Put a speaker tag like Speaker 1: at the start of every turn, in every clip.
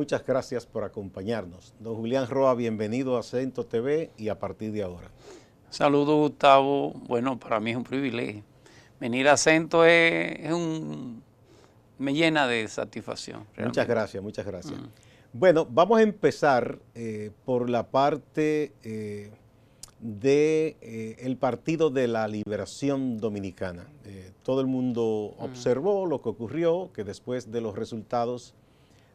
Speaker 1: muchas gracias por acompañarnos. Don Julián Roa, bienvenido a Acento TV y a partir de ahora.
Speaker 2: Saludos, Gustavo. Bueno, para mí es un privilegio. Venir a Acento me llena de satisfacción. Realmente.
Speaker 1: Muchas gracias, muchas gracias. Bueno, vamos a empezar por la parte del Partido de la Liberación Dominicana. Todo el mundo observó lo que ocurrió, que después de los resultados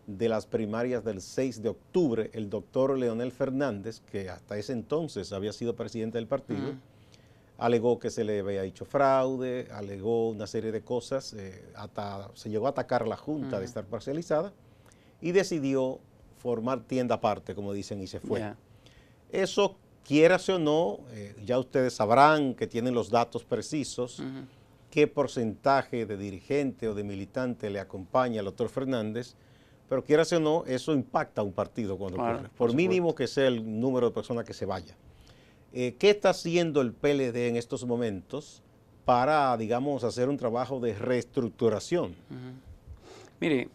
Speaker 1: de las primarias del 6 de octubre, el doctor Leonel Fernández, que hasta ese entonces había sido presidente del partido, alegó que se le había hecho fraude, alegó una serie de cosas, se llegó a atacar a la Junta de estar parcializada y decidió formar tienda aparte, como dicen, y se fue. Eso, quieras o no, ya ustedes sabrán que tienen los datos precisos, qué porcentaje de dirigente o de militante le acompaña al doctor Fernández, pero quieras o no, eso impacta a un partido cuando ocurre, por mínimo que sea el número de personas que se vaya. ¿Qué está haciendo el PLD en estos momentos para, digamos, hacer un trabajo de reestructuración?
Speaker 2: Mire,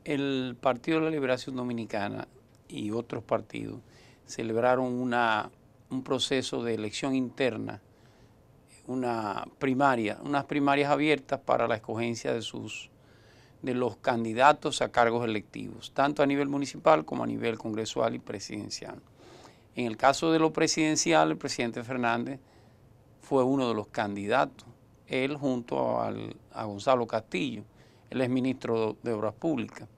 Speaker 2: el Partido de la Liberación Dominicana y otros partidos celebraron un proceso de elección interna, unas primarias abiertas para la escogencia de los candidatos a cargos electivos, tanto a nivel municipal como a nivel congresual y presidencial. En el caso de lo presidencial, el presidente Fernández fue uno de los candidatos, él junto a Gonzalo Castillo, él es ministro de Obras Públicas.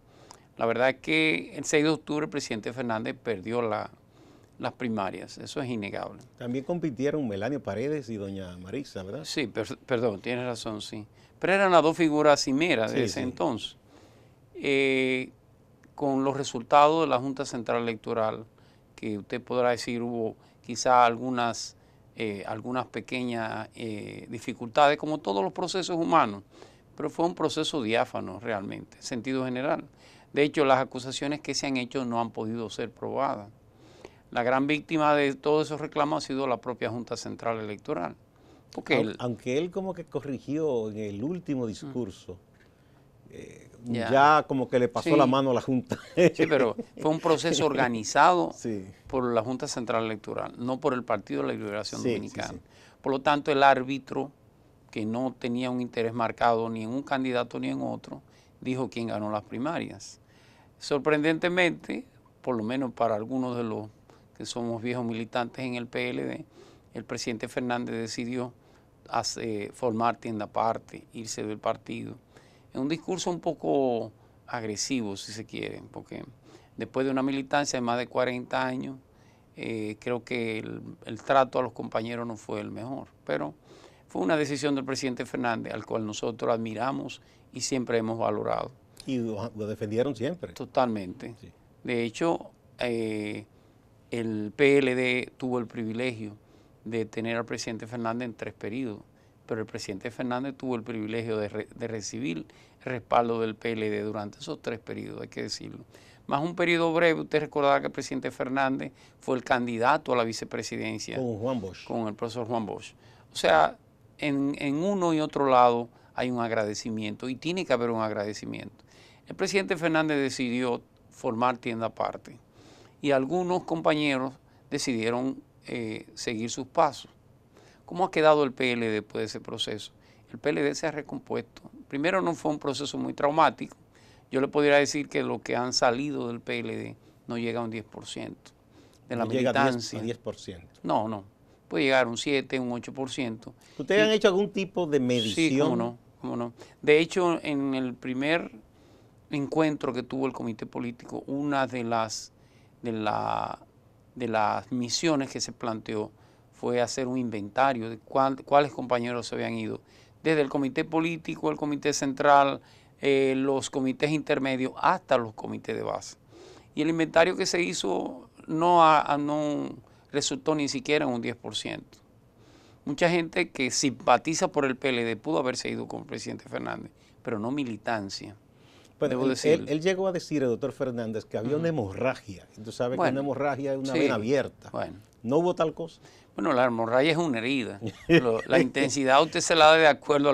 Speaker 2: La verdad es que el 6 de octubre el presidente Fernández perdió las primarias, eso es innegable.
Speaker 1: También compitieron Melanio Paredes y doña Marisa, ¿verdad?
Speaker 2: Sí, perdón, tienes razón, sí. Pero eran las dos figuras cimeras de ese entonces. Con los resultados de la Junta Central Electoral, que usted podrá decir hubo quizá algunas pequeñas dificultades, como todos los procesos humanos, pero fue un proceso diáfano realmente, en sentido general. De hecho, las acusaciones que se han hecho no han podido ser probadas. La gran víctima de todos esos reclamos ha sido la propia Junta Central Electoral. Porque
Speaker 1: aunque él como que corrigió en el último discurso, ya como que le pasó la mano a la Junta.
Speaker 2: Sí, pero fue un proceso organizado por la Junta Central Electoral, no por el Partido de la Liberación Dominicana. Por lo tanto, el árbitro, que no tenía un interés marcado ni en un candidato ni en otro, dijo quién ganó las primarias. Sorprendentemente, por lo menos para algunos de los que somos viejos militantes en el PLD, el presidente Fernández decidió formar tienda aparte, irse del partido. Es un discurso un poco agresivo, si se quiere, porque después de una militancia de más de 40 años, creo que el trato a los compañeros no fue el mejor. Pero fue una decisión del presidente Fernández, al cual nosotros admiramos y siempre hemos valorado.
Speaker 1: Y lo defendieron siempre.
Speaker 2: Totalmente. Sí. De hecho, el PLD tuvo el privilegio de tener al presidente Fernández en 3 periodos, pero el presidente Fernández tuvo el privilegio de recibir el respaldo del PLD durante esos 3 periodos, hay que decirlo. Más un periodo breve, usted recordará que el presidente Fernández fue el candidato a la vicepresidencia.
Speaker 1: Con Juan Bosch.
Speaker 2: Con el profesor Juan Bosch. O sea, en uno y otro lado hay un agradecimiento y tiene que haber un agradecimiento. El presidente Fernández decidió formar tienda aparte y algunos compañeros decidieron seguir sus pasos. ¿Cómo ha quedado el PLD después de ese proceso? El PLD se ha recompuesto. Primero, no fue un proceso muy traumático. Yo le podría decir que los que han salido del PLD no llega a un 10% de la militancia.
Speaker 1: Llega a 10%.
Speaker 2: No. Puede llegar a un 7, un 8%.
Speaker 1: ¿Ustedes han hecho algún tipo de medición?
Speaker 2: Sí, cómo no. De hecho, en el primer encuentro que tuvo el comité político, una de las misiones que se planteó fue hacer un inventario de cuáles compañeros se habían ido, desde el comité político, el comité central, los comités intermedios, hasta los comités de base. Y el inventario que se hizo no resultó ni siquiera en un 10%. Mucha gente que simpatiza por el PLD pudo haberse ido con el presidente Fernández, pero no militancia.
Speaker 1: Bueno, él llegó a decir, el doctor Fernández, que había una hemorragia. Tú sabes que una hemorragia es una vena abierta. ¿No hubo tal cosa?
Speaker 2: Bueno, la hemorragia es una herida. La intensidad usted se la da de acuerdo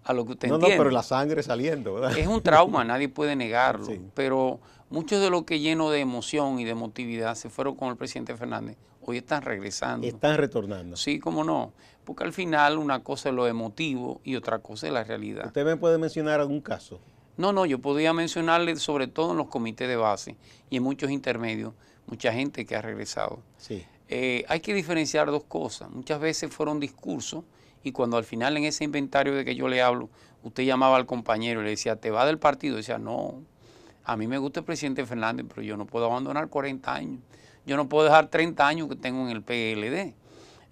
Speaker 2: a lo que usted entiende.
Speaker 1: No, pero la sangre saliendo, ¿verdad?
Speaker 2: Es un trauma, nadie puede negarlo. Pero muchos de los que llenos de emoción y de emotividad se fueron con el presidente Fernández, hoy están regresando.
Speaker 1: Están retornando.
Speaker 2: Sí, cómo no, porque al final una cosa es lo emotivo y otra cosa es la realidad.
Speaker 1: ¿Usted me puede mencionar algún caso?
Speaker 2: No, yo podría mencionarle sobre todo en los comités de base y en muchos intermedios, mucha gente que ha regresado.
Speaker 1: Sí.
Speaker 2: Hay que diferenciar dos cosas. Muchas veces fueron discursos y cuando al final en ese inventario de que yo le hablo, usted llamaba al compañero y le decía, ¿te va del partido? Y decía, no, a mí me gusta el presidente Fernández, pero yo no puedo abandonar 40 años. Yo no puedo dejar 30 años que tengo en el PLD.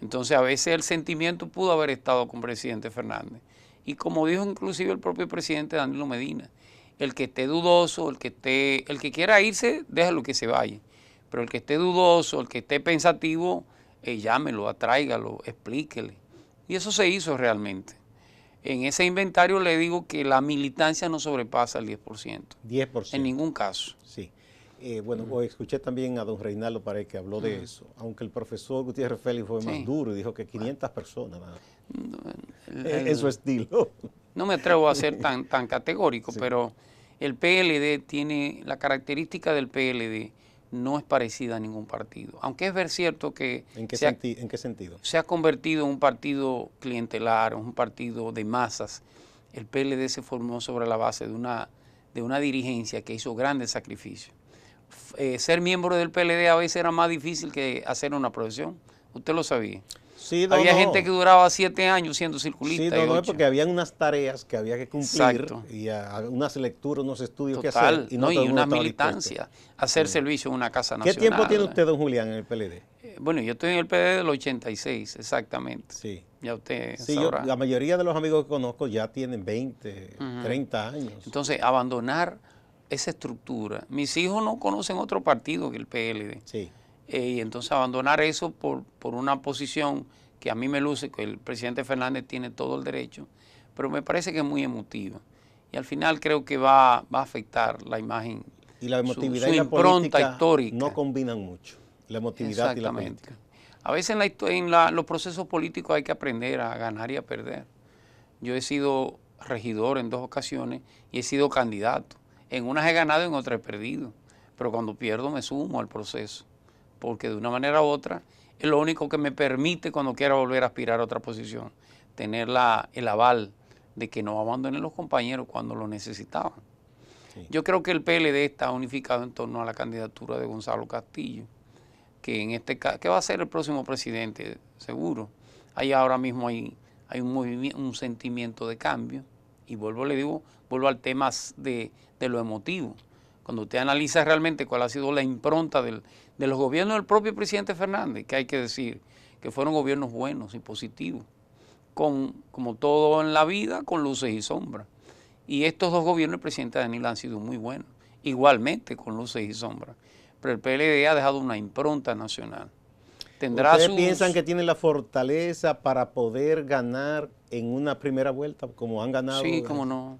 Speaker 2: Entonces a veces el sentimiento pudo haber estado con el presidente Fernández. Y como dijo inclusive el propio presidente Danilo Medina, el que esté dudoso, el que quiera irse, déjalo que se vaya. Pero el que esté dudoso, el que esté pensativo, llámelo, atráigalo, explíquele. Y eso se hizo realmente. En ese inventario le digo que la militancia no sobrepasa el 10%.
Speaker 1: 10%.
Speaker 2: En ningún caso.
Speaker 1: Sí. Hoy escuché también a don Reinaldo Pared que habló de eso, aunque el profesor Gutiérrez Félix fue más duro y dijo que 500 personas nada. En su estilo.
Speaker 2: No me atrevo a ser tan categórico, pero el PLD tiene, la característica del PLD no es parecida a ningún partido. Aunque es ver cierto que...
Speaker 1: ¿En qué sentido?
Speaker 2: Se ha convertido en un partido clientelar, un partido de masas. El PLD se formó sobre la base de una dirigencia que hizo grandes sacrificios. Ser miembro del PLD a veces era más difícil que hacer una profesión. ¿Usted lo sabía?
Speaker 1: Sí,
Speaker 2: había gente que duraba 7 años siendo circulista.
Speaker 1: Sí, porque habían unas tareas que había que cumplir. Exacto. Y unas lecturas, unos estudios que hacer.
Speaker 2: Y una militancia, hacer servicio en una casa nacional.
Speaker 1: ¿Qué tiempo tiene usted, don Julián, en el PLD?
Speaker 2: Bueno, yo estoy en el PLD del 86, exactamente.
Speaker 1: Sí.
Speaker 2: Ya usted
Speaker 1: sabrá. La mayoría de los amigos que conozco ya tienen 20, 30 años.
Speaker 2: Entonces, abandonar esa estructura. Mis hijos no conocen otro partido que el PLD.
Speaker 1: Sí.
Speaker 2: Y entonces abandonar eso por una posición que a mí me luce, que el presidente Fernández tiene todo el derecho, pero me parece que es muy emotiva. Y al final creo que va a afectar la imagen.
Speaker 1: Y la emotividad y la
Speaker 2: impronta
Speaker 1: política
Speaker 2: histórica
Speaker 1: no combinan mucho. La emotividad y la política.
Speaker 2: A veces en los procesos políticos hay que aprender a ganar y a perder. Yo he sido regidor en 2 ocasiones y he sido candidato. En unas he ganado, en otras he perdido. Pero cuando pierdo me sumo al proceso. Porque de una manera u otra es lo único que me permite cuando quiera volver a aspirar a otra posición, tener el aval de que no abandonen los compañeros cuando lo necesitaban. Sí. Yo creo que el PLD está unificado en torno a la candidatura de Gonzalo Castillo, que en este caso, que va a ser el próximo presidente, seguro. Ahí ahora mismo hay un sentimiento de cambio, y vuelvo al tema de lo emotivo. Cuando usted analiza realmente cuál ha sido la impronta de los gobiernos del propio presidente Fernández, que hay que decir que fueron gobiernos buenos y positivos, como todo en la vida, con luces y sombras. Y estos 2 gobiernos del presidente Danilo han sido muy buenos, igualmente con luces y sombras. Pero el PLD ha dejado una impronta nacional.
Speaker 1: ¿Ustedes piensan que tienen la fortaleza para poder ganar en una primera vuelta, como han ganado?
Speaker 2: Sí, cómo no.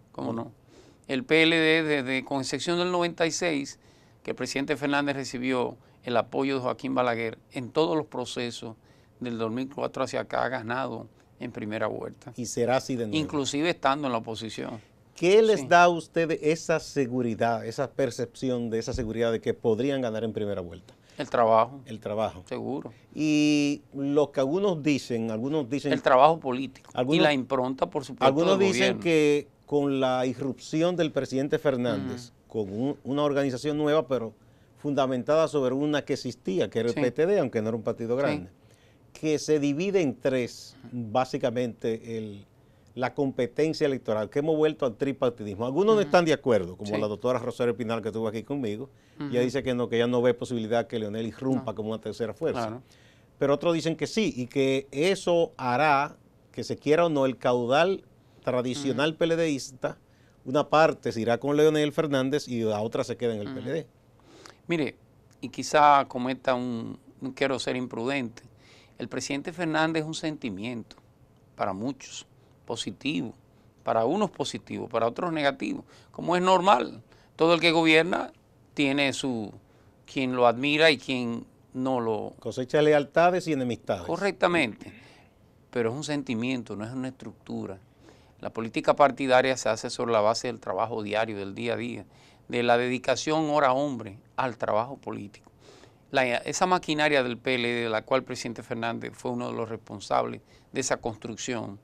Speaker 2: El PLD, con excepción del 96, que el presidente Fernández recibió el apoyo de Joaquín Balaguer, en todos los procesos del 2004 hacia acá ha ganado en primera vuelta.
Speaker 1: Y será así de nuevo.
Speaker 2: Inclusive estando en la oposición.
Speaker 1: ¿Qué les da a ustedes esa seguridad, esa percepción de esa seguridad de que podrían ganar en primera vuelta?
Speaker 2: El trabajo.
Speaker 1: El trabajo.
Speaker 2: Seguro.
Speaker 1: Y lo que algunos dicen...
Speaker 2: El trabajo político. Y la impronta, por supuesto,
Speaker 1: algunos
Speaker 2: del
Speaker 1: dicen
Speaker 2: gobierno.
Speaker 1: Que con la irrupción del presidente Fernández, con una organización nueva, pero fundamentada sobre una que existía, que era el PTD, aunque no era un partido grande, que se divide en 3, básicamente, la competencia electoral, que hemos vuelto al tripartidismo. Algunos no están de acuerdo, como la doctora Rosario Pinal, que estuvo aquí conmigo. Ella dice que no, que ella no ve posibilidad que Leonel irrumpa como una tercera fuerza. Claro. Pero otros dicen que sí, y que eso hará, que se quiera o no, el caudal tradicional PLDista, una parte se irá con Leonel Fernández y la otra se queda en el PLD.
Speaker 2: Mire, y quizá cometa no quiero ser imprudente, el presidente Fernández es un sentimiento para muchos, positivo, para unos positivo, para otros negativo, como es normal. Todo el que gobierna tiene quien lo admira y quien no lo...
Speaker 1: Cosecha lealtades y enemistades.
Speaker 2: Correctamente, pero es un sentimiento, no es una estructura. La política partidaria se hace sobre la base del trabajo diario, del día a día, de la dedicación hora hombre al trabajo político. Esa maquinaria del PLD, de la cual el presidente Fernández fue uno de los responsables de esa construcción,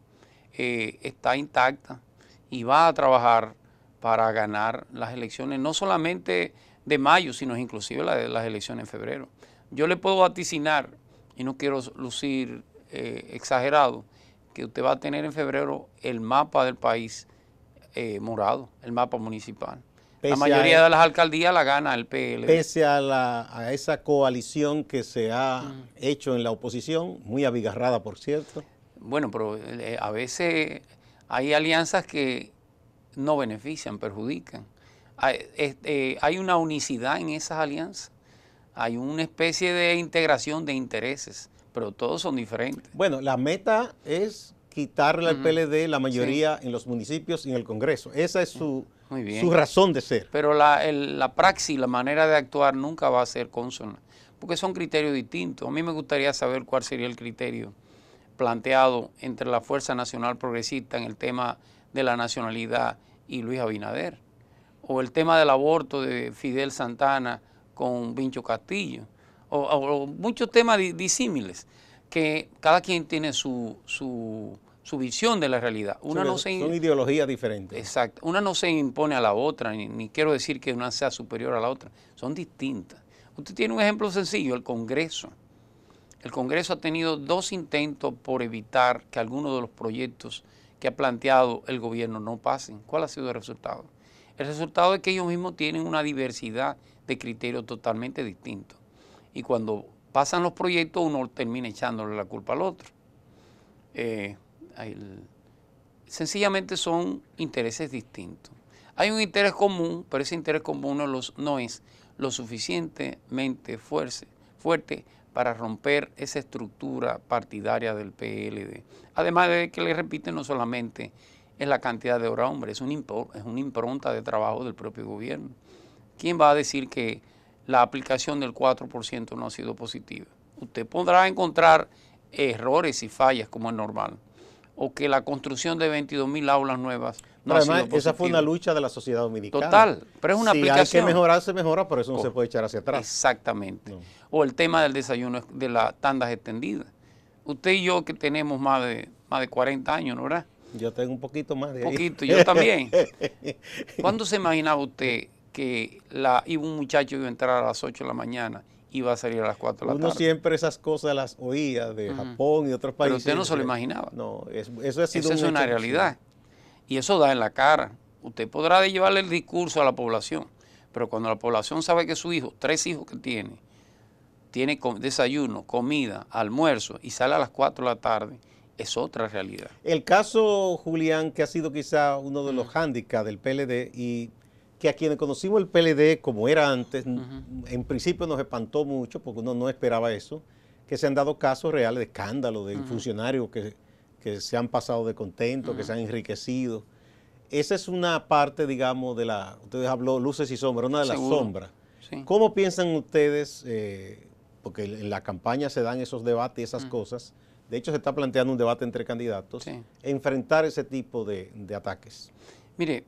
Speaker 2: está intacta y va a trabajar para ganar las elecciones, no solamente de mayo, sino inclusive las elecciones en febrero. Yo le puedo vaticinar, y no quiero lucir exagerado, que usted va a tener en febrero el mapa del país morado, el mapa municipal. La mayoría de las alcaldías la gana el PLD.
Speaker 1: Pese a esa coalición que se ha hecho en la oposición, muy abigarrada, por cierto.
Speaker 2: Bueno, pero a veces hay alianzas que no benefician, perjudican. Hay una unicidad en esas alianzas. Hay una especie de integración de intereses, pero todos son diferentes.
Speaker 1: Bueno, la meta es quitarle al PLD la mayoría en los municipios y en el Congreso. Esa es su razón de ser.
Speaker 2: Pero la praxis, la manera de actuar nunca va a ser consona, porque son criterios distintos. A mí me gustaría saber cuál sería el criterio planteado entre la Fuerza Nacional Progresista en el tema de la nacionalidad y Luis Abinader, o el tema del aborto de Fidel Santana con Vincho Castillo, o muchos temas disímiles, que cada quien tiene su visión de la realidad.
Speaker 1: Son ideologías diferentes.
Speaker 2: Exacto. Una no se impone a la otra, ni quiero decir que una sea superior a la otra, son distintas. Usted tiene un ejemplo sencillo, el Congreso. El Congreso ha tenido 2 intentos por evitar que algunos de los proyectos que ha planteado el gobierno no pasen. ¿Cuál ha sido el resultado? El resultado es que ellos mismos tienen una diversidad de criterios totalmente distintos. Y cuando pasan los proyectos, uno termina echándole la culpa al otro. Sencillamente son intereses distintos. Hay un interés común, pero ese interés común no es lo suficientemente fuerte para romper esa estructura partidaria del PLD. Además de que, le repito, no solamente es la cantidad de hora hombre, es una impronta de trabajo del propio gobierno. ¿Quién va a decir que la aplicación del 4% no ha sido positiva? Usted podrá encontrar errores y fallas, como es normal, o que la construcción de 22,000 aulas nuevas no ha sido positiva.
Speaker 1: Esa fue una lucha de la sociedad dominicana.
Speaker 2: Total, pero es una aplicación.
Speaker 1: Si hay que mejorar, se mejora, pero eso no se puede echar hacia atrás.
Speaker 2: Exactamente. No. O el tema del desayuno, de las tandas extendidas. Usted y yo que tenemos más de 40 años, ¿no verdad?
Speaker 1: Yo tengo un poquito más de ahí.
Speaker 2: Poquito, yo también. ¿Cuándo se imaginaba usted que iba un muchacho iba a entrar a las 8 de la mañana y iba a salir a las 4 de la tarde?
Speaker 1: Uno siempre esas cosas las oía de Japón y otros países.
Speaker 2: Pero usted no se lo imaginaba.
Speaker 1: No, eso ha sido
Speaker 2: Esa es una realidad. Y eso da en la cara. Usted podrá llevarle el discurso a la población, pero cuando la población sabe que su hijo, 3 hijos que tiene desayuno, comida, almuerzo y sale a las 4 de la tarde, es otra realidad.
Speaker 1: El caso, Julián, que ha sido quizá uno de los hándicaps del PLD y que a quienes conocimos el PLD como era antes, en principio nos espantó mucho porque uno no esperaba eso, que se han dado casos reales de escándalo, de funcionarios que se han pasado de contento, que se han enriquecido. Esa es una parte, digamos, ustedes habló luces y sombras, una de las sombras. Sí. ¿Cómo piensan ustedes, porque en la campaña se dan esos debates y esas cosas, de hecho se está planteando un debate entre candidatos, enfrentar ese tipo de ataques?
Speaker 2: Mire,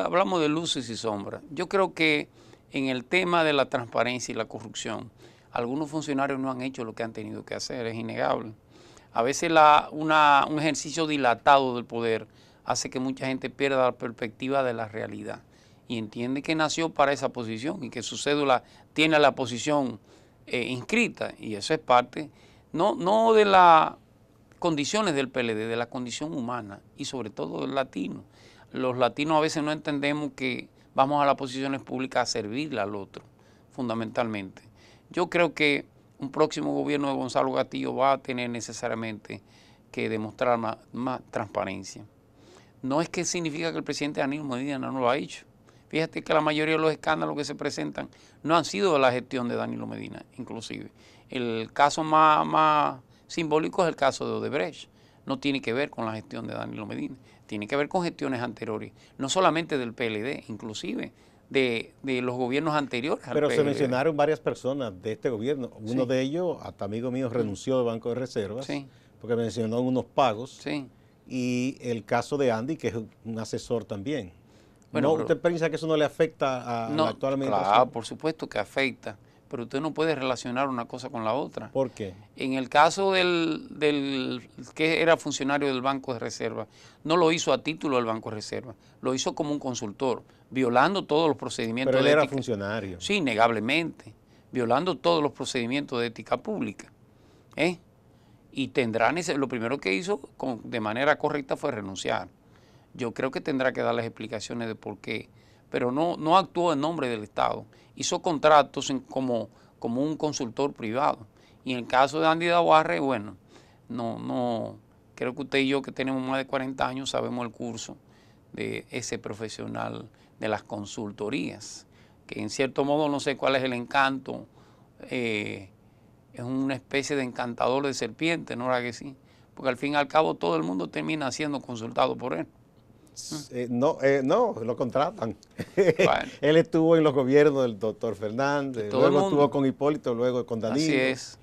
Speaker 2: hablamos de luces y sombras. Yo creo que en el tema de la transparencia y la corrupción, algunos funcionarios no han hecho lo que han tenido que hacer, es innegable. A veces un ejercicio dilatado del poder hace que mucha gente pierda la perspectiva de la realidad y entiende que nació para esa posición y que su cédula tiene la posición inscrita, y eso es parte, no de las condiciones del PLD, de la condición humana y sobre todo del latino. Los latinos a veces no entendemos que vamos a las posiciones públicas a servirle al otro, fundamentalmente. Yo creo que un próximo gobierno de Gonzalo Castillo va a tener necesariamente que demostrar más transparencia. No es que significa que el presidente Danilo Medina no lo ha hecho. Fíjate que la mayoría de los escándalos que se presentan no han sido de la gestión de Danilo Medina, inclusive. El caso más simbólico es el caso de Odebrecht. No tiene que ver con la gestión de Danilo Medina, tiene que ver con gestiones anteriores, no solamente del PLD, inclusive de los gobiernos anteriores.
Speaker 1: Pero se mencionaron varias personas de este gobierno. Uno de ellos, hasta amigo mío, renunció de Banco de Reservas porque mencionó unos pagos. Y el caso de Andy, que es un asesor también. Bueno, ¿usted piensa que eso no le afecta a la actual administración?
Speaker 2: Claro, por supuesto que afecta, pero usted no puede relacionar una cosa con la otra.
Speaker 1: ¿Por qué?
Speaker 2: En el caso del que era funcionario del Banco de Reserva, no lo hizo a título del Banco de Reserva, lo hizo como un consultor, violando todos los procedimientos de ética.
Speaker 1: Pero él era funcionario.
Speaker 2: Sí, innegablemente, violando todos los procedimientos de ética pública. Y tendrán lo primero que hizo de manera correcta fue renunciar. Yo creo que tendrá que dar las explicaciones de por qué, pero no actuó en nombre del Estado. Hizo contratos como un consultor privado. Y en el caso de Andy Daguarre, bueno, creo que usted y yo, que tenemos más de 40 años, sabemos el curso de ese profesional de las consultorías, que en cierto modo no sé cuál es el encanto, es una especie de encantador de serpiente, ¿no era que sí? Porque al fin y al cabo todo el mundo termina siendo consultado por él.
Speaker 1: No, lo contratan. Bueno. Él estuvo en los gobiernos del doctor Fernández, luego estuvo con Hipólito, luego con Danilo.
Speaker 2: Así es.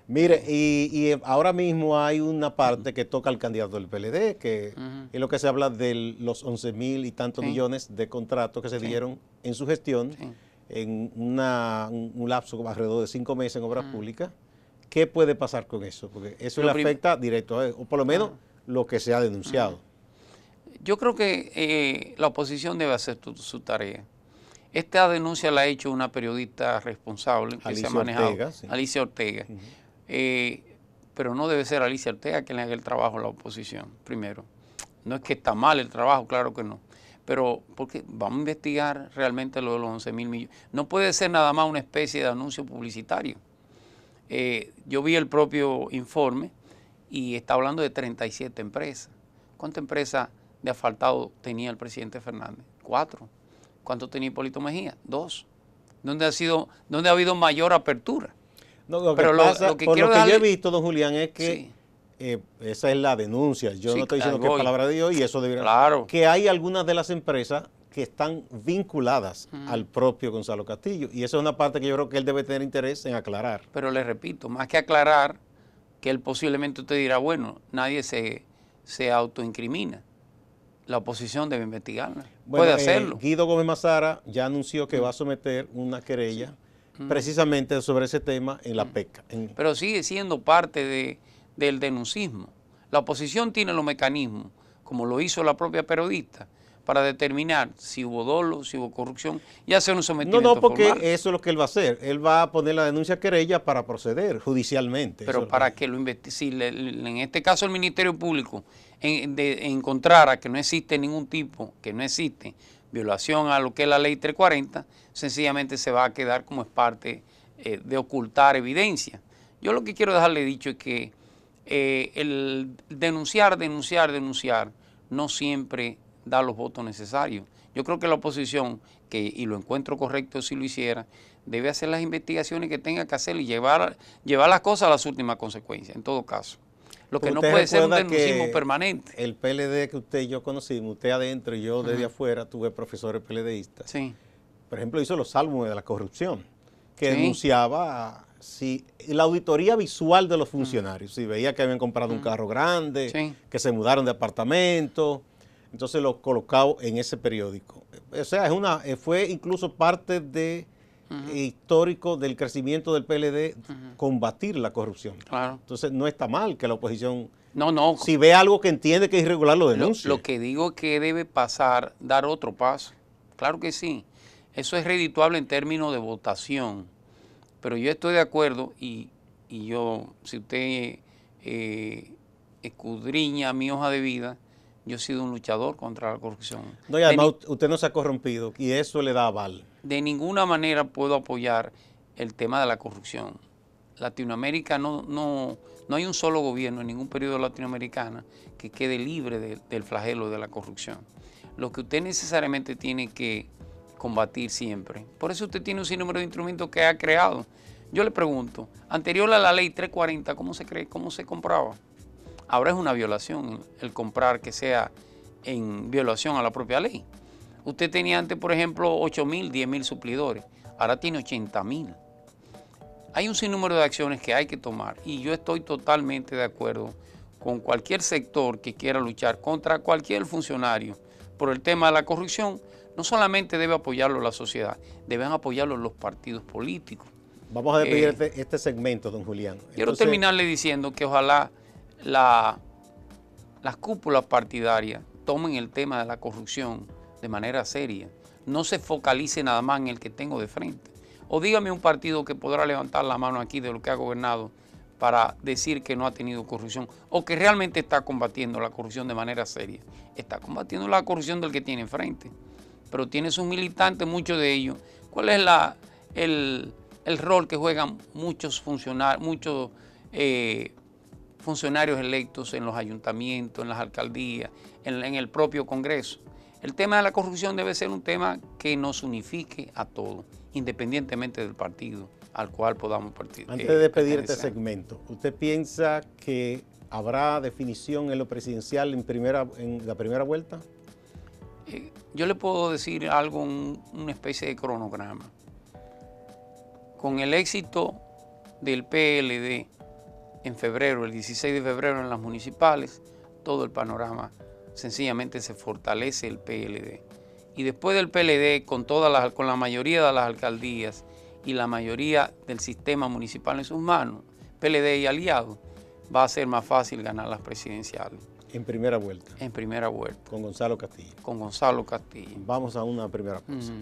Speaker 1: Mire, y ahora mismo hay una parte que toca al candidato del PLD, que es lo que se habla de los 11,000 y tantos millones de contratos que se dieron en su gestión, en un lapso alrededor de 5 meses en obras públicas. ¿Qué puede pasar con eso? Porque eso le afecta directo a él, o por lo menos lo que se ha denunciado.
Speaker 2: Yo creo que la oposición debe hacer su tarea. Esta denuncia la ha hecho una periodista responsable que se ha manejado, Ortega, sí. Alicia Ortega. Pero no debe ser Alicia Ortega quien le haga el trabajo a la oposición, primero. No es que está mal el trabajo, claro que no. Pero porque vamos a investigar realmente lo de los 11,000 millones. No puede ser nada más una especie de anuncio publicitario. Yo vi el propio informe y está hablando de 37 empresas. ¿Cuántas empresas de asfaltado tenía el presidente Fernández? 4. ¿Cuánto tenía Hipólito Mejía? 2. ¿Dónde ha habido mayor apertura?
Speaker 1: No, lo que pasa, por lo que yo he visto, don Julián, es que esa es la denuncia. Yo no estoy diciendo que es palabra de Dios y eso debería...
Speaker 2: Claro.
Speaker 1: Que hay algunas de las empresas que están vinculadas al propio Gonzalo Castillo. Y esa es una parte que yo creo que él debe tener interés en aclarar.
Speaker 2: Pero le repito, más que aclarar, que él posiblemente usted dirá, bueno, nadie se autoincrimina. La oposición debe investigarla.
Speaker 1: Bueno,
Speaker 2: puede hacerlo.
Speaker 1: Guido Gómez Mazara ya anunció que va a someter una querella precisamente sobre ese tema en la PECA.
Speaker 2: Pero sigue siendo parte del denuncismo. La oposición tiene los mecanismos, como lo hizo la propia periodista, para determinar si hubo dolo, si hubo corrupción y hacer un sometimiento
Speaker 1: No, porque
Speaker 2: formal.
Speaker 1: eso es lo que él va a hacer. Él va a poner la denuncia querella para proceder judicialmente.
Speaker 2: Pero para que lo investigue, si en este caso el Ministerio Público encontrara que no existe ningún tipo, que no existe violación a lo que es la ley 340, sencillamente se va a quedar como es parte de ocultar evidencia. Yo lo que quiero dejarle dicho es que el denunciar no siempre da los votos necesarios. Yo creo que la oposición, y lo encuentro correcto si lo hiciera, debe hacer las investigaciones que tenga que hacer y llevar las cosas a las últimas consecuencias, en todo caso. Lo que no puede ser un denuncismo permanente.
Speaker 1: El PLD que usted y yo conocimos, usted adentro y yo desde afuera, tuve profesores PLDistas.
Speaker 2: Sí.
Speaker 1: Por ejemplo, hizo los álbumes de la corrupción, que denunciaba la auditoría visual de los funcionarios. Si veía que habían comprado un carro grande, que se mudaron de apartamento, entonces lo colocaba en ese periódico. O sea, fue incluso parte de histórico del crecimiento del PLD combatir la corrupción.
Speaker 2: Claro.
Speaker 1: Entonces no está mal que la oposición,
Speaker 2: no,
Speaker 1: si ve algo que entiende que es irregular, lo denuncie.
Speaker 2: Lo que digo es que debe dar otro paso. Claro que sí. Eso es redituable en términos de votación. Pero yo estoy de acuerdo y yo, si usted escudriña mi hoja de vida, yo he sido un luchador contra la corrupción.
Speaker 1: No, y además usted no se ha corrompido y eso le da aval.
Speaker 2: De ninguna manera puedo apoyar el tema de la corrupción. Latinoamérica no hay un solo gobierno en ningún periodo latinoamericano que quede libre del flagelo de la corrupción. Lo que usted necesariamente tiene que combatir siempre. Por eso usted tiene un sinnúmero de instrumentos que ha creado. Yo le pregunto, anterior a la ley 340, ¿cómo se compraba? Ahora es una violación el comprar que sea en violación a la propia ley. Usted tenía antes, por ejemplo, 8,000, 10,000 suplidores. Ahora tiene 80,000. Hay un sinnúmero de acciones que hay que tomar y yo estoy totalmente de acuerdo con cualquier sector que quiera luchar contra cualquier funcionario por el tema de la corrupción. no solamente debe apoyarlo la sociedad, deben apoyarlo los partidos políticos.
Speaker 1: Vamos a despedir este segmento, don Julián.
Speaker 2: Quiero terminarle diciendo que ojalá las cúpulas partidarias tomen el tema de la corrupción de manera seria. No se focalice nada más en el que tengo de frente. O dígame un partido que podrá levantar la mano aquí de lo que ha gobernado para decir que no ha tenido corrupción o que realmente está combatiendo la corrupción de manera seria. Está combatiendo la corrupción del que tiene enfrente, pero tiene sus militantes, muchos de ellos. ¿Cuál es el rol que juegan muchos funcionarios electos en los ayuntamientos, en las alcaldías, en el propio Congreso? El tema de la corrupción debe ser un tema que nos unifique a todos, independientemente del partido al cual podamos participar.
Speaker 1: Antes de despedir este segmento, ¿usted piensa que habrá definición en lo presidencial en la primera vuelta?
Speaker 2: Yo le puedo decir algo, una especie de cronograma. Con el éxito del PLD en febrero, el 16 de febrero en las municipales, todo el panorama sencillamente se fortalece el PLD. Y después del PLD, con la mayoría de las alcaldías y la mayoría del sistema municipal en sus manos, PLD y aliados, va a ser más fácil ganar las presidenciales.
Speaker 1: En primera vuelta.
Speaker 2: En primera vuelta.
Speaker 1: Con Gonzalo Castillo.
Speaker 2: Con Gonzalo Castillo.
Speaker 1: Vamos a una primera pausa.